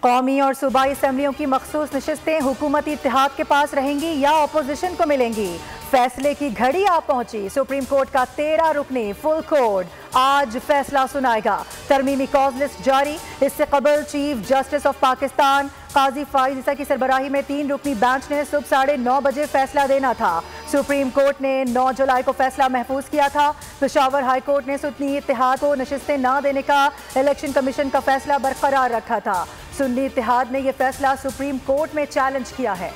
कौमी और सूबाई असम्बलियों की मखसूस नशिस्तें हुकूमती इत्तेहाद के पास रहेंगी या अपोजिशन को मिलेंगी। फैसले की घड़ी आ पहुंची। सुप्रीम कोर्ट का 13 रुकनी फुल कोर्ट आज फैसला सुनाएगा। तरमीमी कॉज लिस्ट जारी। इससे कबल चीफ जस्टिस ऑफ पाकिस्तान काजी फाइज ईसा की सरबराही में 3 रुकनी बेंच ने सुबह 9:30 बजे फैसला देना था। सुप्रीम कोर्ट ने 9 जुलाई को फैसला महफूज किया था। पेशावर हाई कोर्ट ने सुन्नी इत्तेहाद को नशिस्तें न देने का इलेक्शन कमीशन का फैसला बरकरार रखा था। सुन्नी इत्तेहाद ने यह फैसला सुप्रीम कोर्ट में चैलेंज किया है।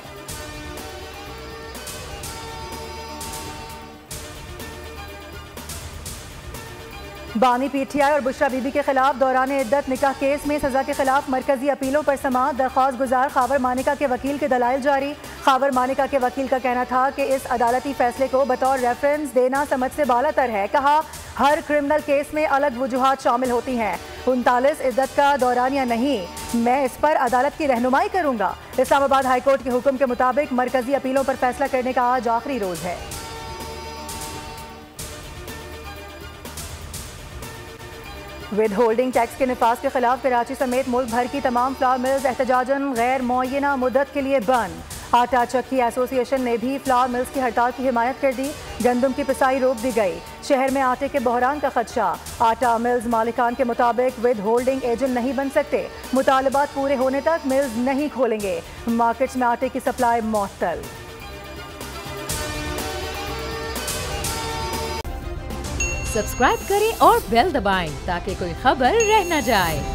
बानी पीटीआई और बुशरा बीबी के खिलाफ दौरान इद्दत निकाह केस में सजा के खिलाफ मरकजी अपीलों पर समाअत। दरख्वास्त गुजार खावर मानिका के वकील के दलाइल जारी। खावर मानिका के वकील का कहना था कि इस अदालती फैसले को बतौर रेफरेंस देना समझ से बालातर है। कहा, हर क्रिमिनल केस में अलग वजूहात शामिल होती हैं। 39 इद्दत का दौरान या नहीं, मैं इस पर अदालत की रहनुमाई करूंगा। इस्लामाबाद हाईकोर्ट के हुक्म के मुताबिक मरकजी अपीलों पर फैसला करने का आज आखिरी रोज है। विद होल्डिंग टैक्स के निफाज के खिलाफ कराची समेत मुल्क भर की तमाम फ्लावर मिल्स एहतजाजन गैर मुअय्यना मुद्दत के लिए बंद। आटा चक्की एसोसिएशन ने भी फ्लावर मिल्स की हड़ताल की हिमायत कर दी। गंदम की पिसाई रोक दी गई। शहर में आटे के बहरान का खदशा। आटा मिल्स मालिकान के मुताबिक विद होल्डिंग एजेंट नहीं बन सकते। मुतालबात पूरे होने तक मिल्स नहीं खोलेंगे। मार्केट्स में आटे की सप्लाई मुअत्तल। सब्सक्राइब करें और बेल दबाएं ताकि कोई खबर रह न जाए।